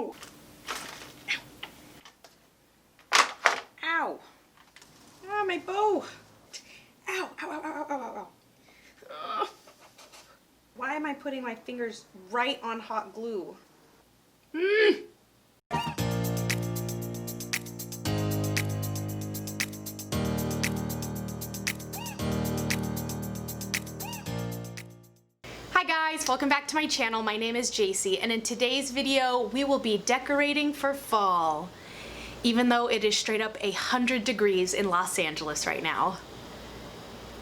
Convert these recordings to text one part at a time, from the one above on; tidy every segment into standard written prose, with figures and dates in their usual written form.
Ow! Ow! Ah, my bow! Ow, ow, ow, ow, ow, ow, ow. Ugh. Why am I putting my fingers right on hot glue? Hi guys, welcome back to my channel. My name is Jacy, and in today's video we will be decorating for fall. Even though it is straight up 100 degrees in Los Angeles right now.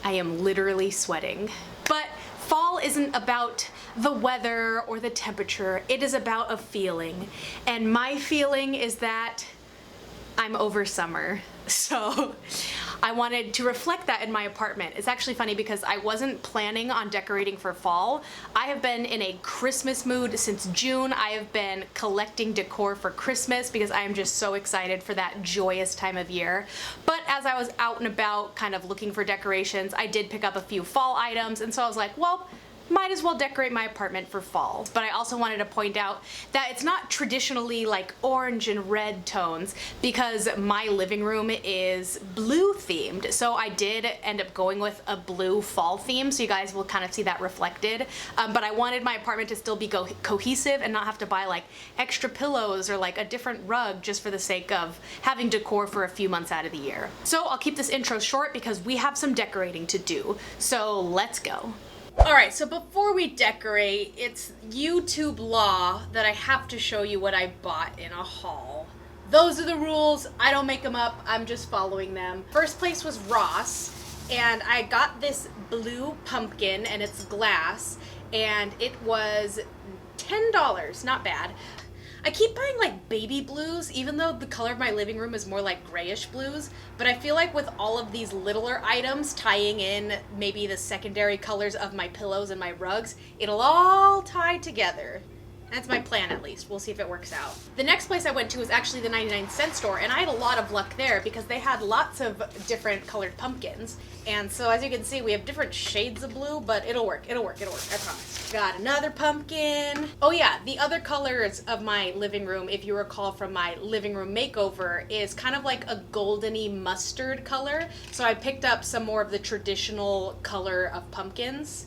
I am literally sweating. But fall isn't about the weather or the temperature, it is about a feeling. And my feeling is that I'm over summer. So I wanted to reflect that in my apartment. It's actually funny because I wasn't planning on decorating for fall. I have been in a Christmas mood since June. I have been collecting decor for Christmas because I am just so excited for that joyous time of year. But as I was out and about kind of looking for decorations, I did pick up a few fall items, and so I was like, well, might as well decorate my apartment for fall. But I also wanted to point out that it's not traditionally like orange and red tones because my living room is blue themed. So I did end up going with a blue fall theme, so you guys will kind of see that reflected. But I wanted my apartment to still be cohesive and not have to buy like extra pillows or like a different rug just for the sake of having decor for a few months out of the year. So I'll keep this intro short because we have some decorating to do. So let's go. Alright, so before we decorate, it's YouTube law that I have to show you what I bought in a haul. Those are the rules. I don't make them up. I'm just following them. First place was Ross, and I got this blue pumpkin, and it's glass, and it was $10. Not bad. I keep buying like baby blues, even though the color of my living room is more like grayish blues, but I feel like with all of these littler items tying in maybe the secondary colors of my pillows and my rugs, it'll all tie together. That's my plan, at least. We'll see if it works out. The next place I went to was actually the 99-cent store, and I had a lot of luck there because they had lots of different colored pumpkins. And so as you can see, we have different shades of blue, but it'll work, I promise. Got another pumpkin. Oh yeah, the other colors of my living room, if you recall from my living room makeover, is kind of like a goldeny mustard color. So I picked up some more of the traditional color of pumpkins.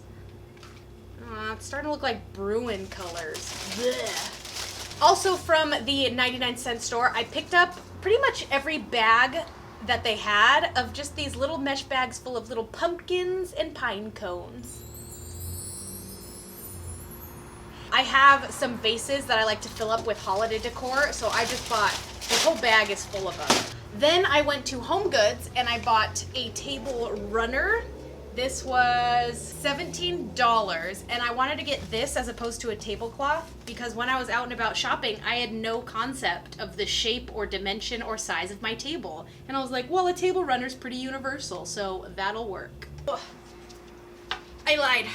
It's starting to look like Bruin colors. Blech. Also from the 99-cent store, I picked up pretty much every bag that they had of just these little mesh bags full of little pumpkins and pine cones. I have some vases that I like to fill up with holiday decor, so I just bought, this whole bag is full of them. Then I went to HomeGoods and I bought a table runner. This was $17, and I wanted to get this as opposed to a tablecloth because when I was out and about shopping, I had no concept of the shape or dimension or size of my table. And I was like, well, a table runner's pretty universal, so that'll work. Ugh. I lied.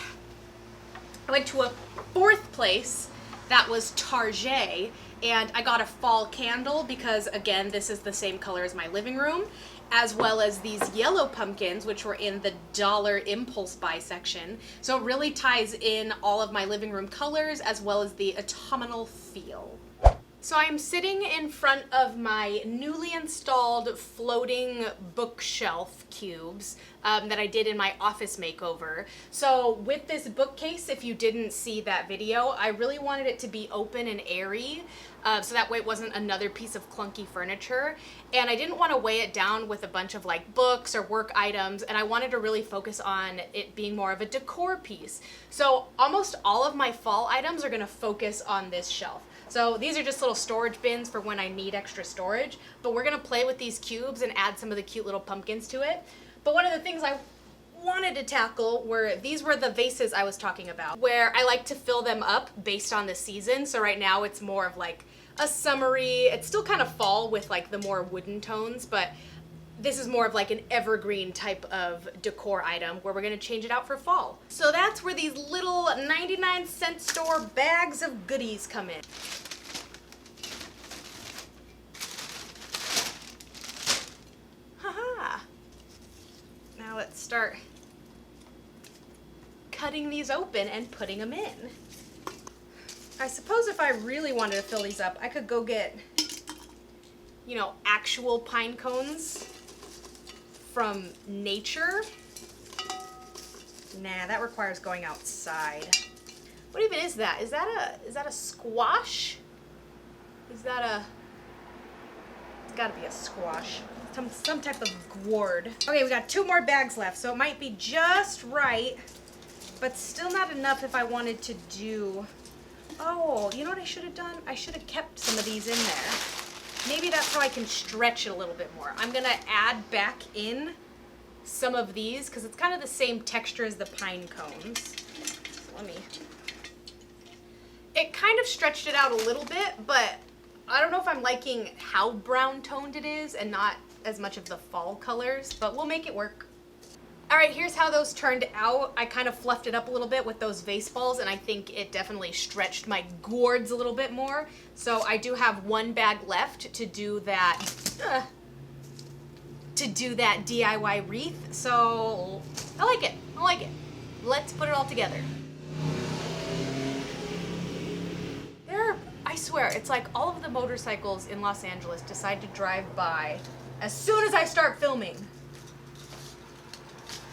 I went to a fourth place that was Target, and I got a fall candle because, again, this is the same color as my living room, as well as these yellow pumpkins, which were in the dollar impulse buy section. So it really ties in all of my living room colors as well as the autumnal feel. So I'm sitting in front of my newly installed floating bookshelf cubes that I did in my office makeover. So with this bookcase, if you didn't see that video, I really wanted it to be open and airy, so that way it wasn't another piece of clunky furniture. And I didn't want to weigh it down with a bunch of like books or work items, and I wanted to really focus on it being more of a decor piece. So almost all of my fall items are going to focus on this shelf. So these are just little storage bins for when I need extra storage, but we're gonna play with these cubes and add some of the cute little pumpkins to it. But one of the things I wanted to tackle were, these were the vases I was talking about, where I like to fill them up based on the season. So right now it's more of like a summery, it's still kind of fall with like the more wooden tones, but this is more of like an evergreen type of decor item where we're gonna change it out for fall. So that's where these little 99-cent store bags of goodies come in. Haha. Now let's start cutting these open and putting them in. I suppose if I really wanted to fill these up, I could go get, you know, actual pine cones from nature. Nah, that requires going outside. What even is that? Is that a squash? Is that a... It's gotta be a squash. Some type of gourd. Okay, we got 2 more bags left, so it might be just right, but still not enough if I wanted to do... Oh, you know what I should have done? I should have kept some of these in there. Maybe that's how I can stretch it a little bit more. I'm gonna add back in some of these because it's kind of the same texture as the pine cones. So let me... It kind of stretched it out a little bit, but I don't know if I'm liking how brown toned it is and not as much of the fall colors, but we'll make it work. All right, here's how those turned out. I kind of fluffed it up a little bit with those vase balls, and I think it definitely stretched my gourds a little bit more. So I do have 1 bag left to do that, DIY wreath. So I like it. I like it. Let's put it all together. I swear, it's like all of the motorcycles in Los Angeles decide to drive by as soon as I start filming.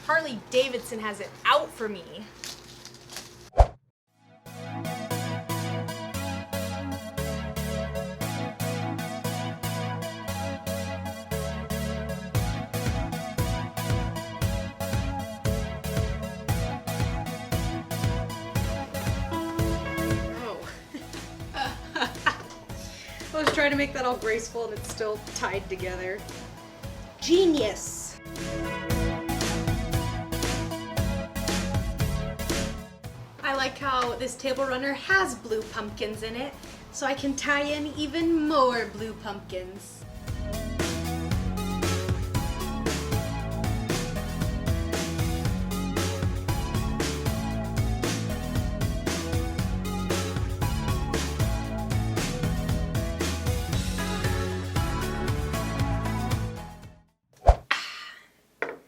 Harley Davidson has it out for me. I was trying to make that all graceful and it's still tied together. Genius! I like how this table runner has blue pumpkins in it, so I can tie in even more blue pumpkins.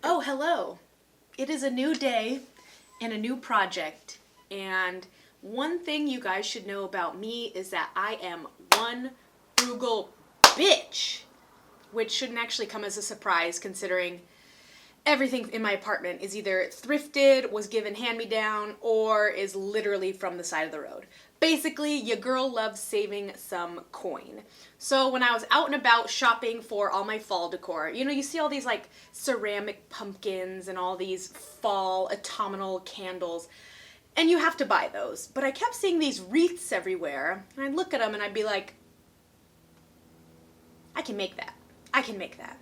Oh, hello. It is a new day and a new project. And one thing you guys should know about me is that I am one frugal bitch, which shouldn't actually come as a surprise considering everything in my apartment is either thrifted, was given hand-me-down, or is literally from the side of the road. Basically, your girl loves saving some coin. So when I was out and about shopping for all my fall decor, you know, you see all these like ceramic pumpkins and all these fall autumnal candles, and you have to buy those. But I kept seeing these wreaths everywhere, and I'd look at them and I'd be like, I can make that. I can make that.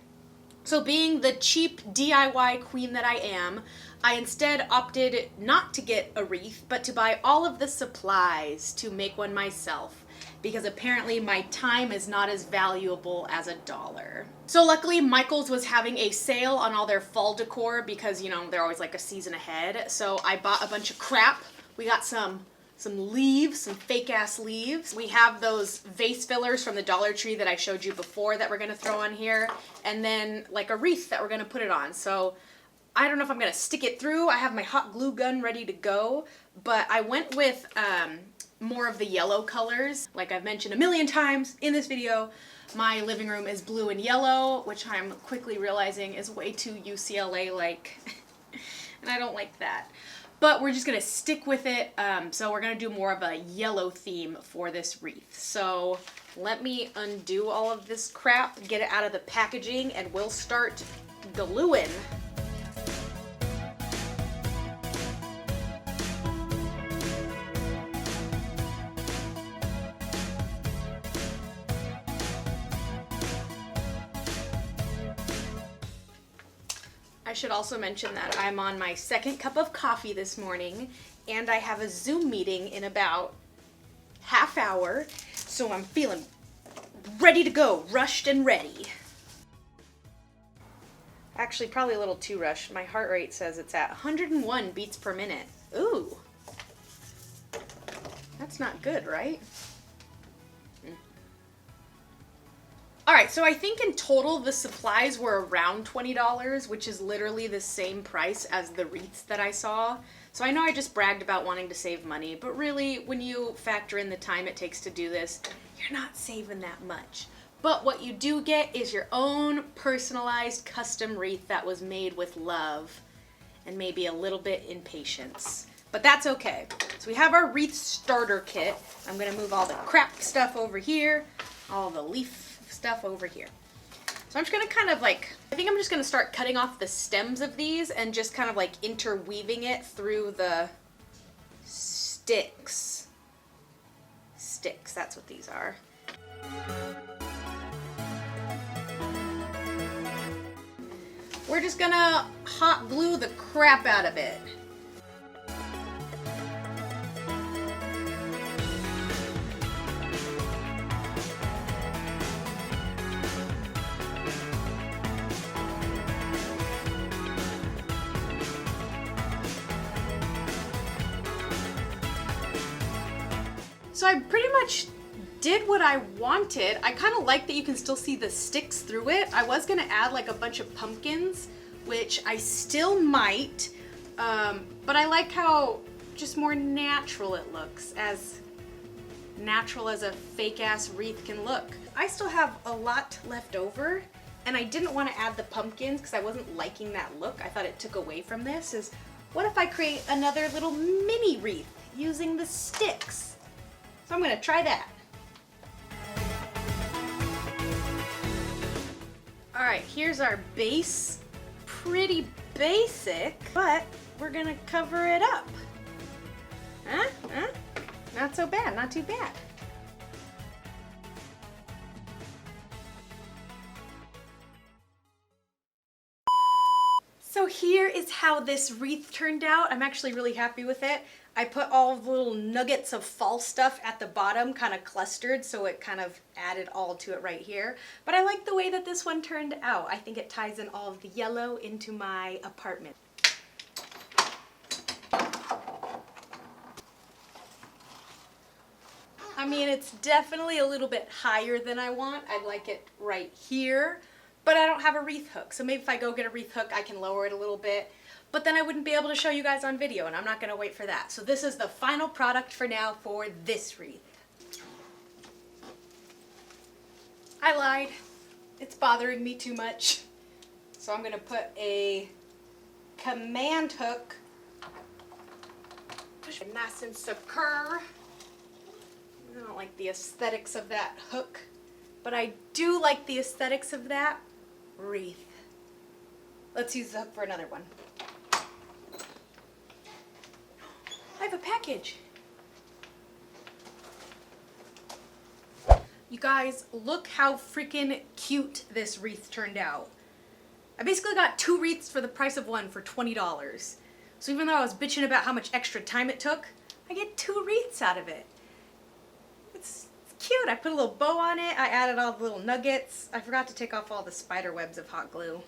So being the cheap DIY queen that I am, I instead opted not to get a wreath, but to buy all of the supplies to make one myself, because apparently my time is not as valuable as $1. So luckily Michael's was having a sale on all their fall decor because, you know, they're always like a season ahead. So I bought a bunch of crap. We got some leaves, some fake ass leaves. We have those vase fillers from the Dollar Tree that I showed you before that we're gonna throw on here, and then like a wreath that we're gonna put it on. So I don't know if I'm gonna stick it through. I have my hot glue gun ready to go, but I went with more of the yellow colors. Like I've mentioned a million times in this video, my living room is blue and yellow, which I'm quickly realizing is way too UCLA-like, and I don't like that. But we're just gonna stick with it, so we're gonna do more of a yellow theme for this wreath. So let me undo all of this crap, get it out of the packaging, and we'll start gluing. I should also mention that I'm on my second cup of coffee this morning, and I have a Zoom meeting in about half hour, so I'm feeling ready to go, rushed and ready. Actually, probably a little too rushed. My heart rate says it's at 101 beats per minute. Ooh. That's not good, right? Alright, so I think in total the supplies were around $20, which is literally the same price as the wreaths that I saw. So I know I just bragged about wanting to save money, but really, when you factor in the time it takes to do this, you're not saving that much. But what you do get is your own personalized custom wreath that was made with love and maybe a little bit in patience. But that's okay. So we have our wreath starter kit. I'm gonna move all the crap stuff over here, all the leaf stuff over here. So I'm just gonna kind of like, I think I'm just gonna start cutting off the stems of these and just kind of like interweaving it through the sticks. Sticks, that's what these are. We're just gonna hot glue the crap out of it. So I pretty much did what I wanted. I kind of like that you can still see the sticks through it. I was gonna add like a bunch of pumpkins, which I still might, but I like how just more natural it looks, as natural as a fake ass wreath can look. I still have a lot left over, and I didn't want to add the pumpkins because I wasn't liking that look. I thought it took away from this. Is what if I create another little mini wreath using the sticks? So I'm gonna try that. All right, here's our base. Pretty basic, but we're gonna cover it up. Huh? Not so bad, not too bad. So here is how this wreath turned out. I'm actually really happy with it. I put all the little nuggets of fall stuff at the bottom, kind of clustered, so it kind of added all to it right here. But I like the way that this one turned out. I think it ties in all of the yellow into my apartment. I mean, it's definitely a little bit higher than I want. I'd like it right here, but I don't have a wreath hook. So maybe if I go get a wreath hook, I can lower it a little bit. But then I wouldn't be able to show you guys on video, and I'm not gonna wait for that. So this is the final product for now for this wreath. I lied. It's bothering me too much. So I'm gonna put a command hook. Push it nice and secure. I don't like the aesthetics of that hook, but I do like the aesthetics of that wreath. Let's use the hook for another one. I have a package. You guys, look how freaking cute this wreath turned out. I basically got 2 wreaths for the price of one for $20. So even though I was bitching about how much extra time it took, I get 2 wreaths out of it. It's cute. I put a little bow on it. I added all the little nuggets. I forgot to take off all the spider webs of hot glue.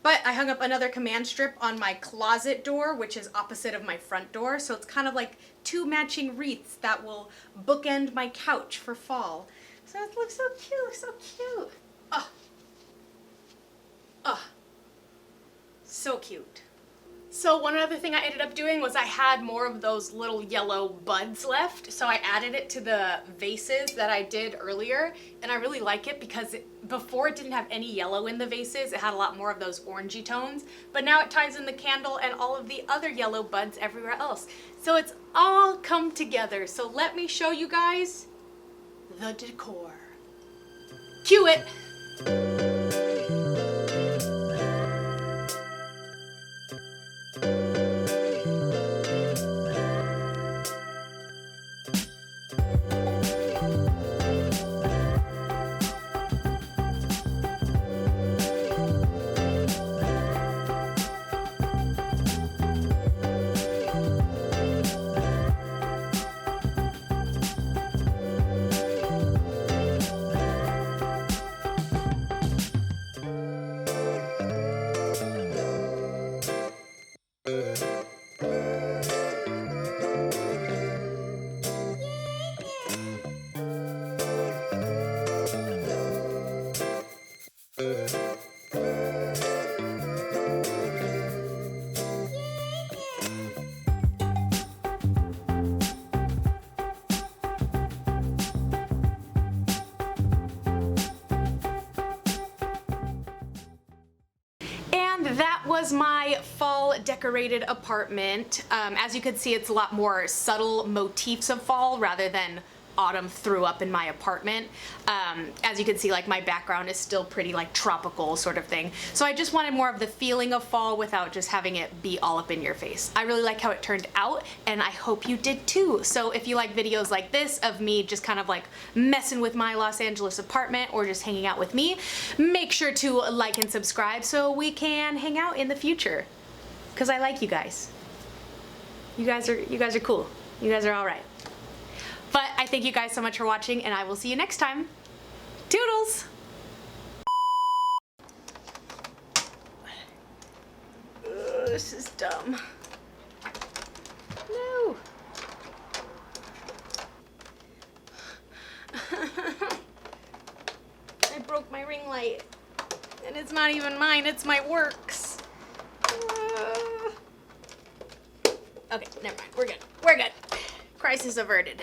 But I hung up another command strip on my closet door, which is opposite of my front door. So it's kind of like 2 matching wreaths that will bookend my couch for fall. So it looks so cute, so cute. Oh. Oh. So cute. So one other thing I ended up doing was I had more of those little yellow buds left, so I added it to the vases that I did earlier, and I really like it because before it didn't have any yellow in the vases. It had a lot more of those orangey tones, but now it ties in the candle and all of the other yellow buds everywhere else. So it's all come together. So let me show you guys the decor. Cue it. And that was my fall decorated apartment. As you can see, it's a lot more subtle motifs of fall rather than autumn threw up in my apartment. As you can see, like my background is still pretty like tropical sort of thing. So I just wanted more of the feeling of fall without just having it be all up in your face. I really like how it turned out and I hope you did too. So if you like videos like this of me just kind of like messing with my Los Angeles apartment or just hanging out with me, make sure to like and subscribe so we can hang out in the future. Cause I like you guys. You guys are cool. You guys are all right. But I thank you guys so much for watching and I will see you next time. Toodles! This is dumb. No. I broke my ring light. And it's not even mine, it's my work's. Okay, never mind. We're good. We're good. Crisis averted.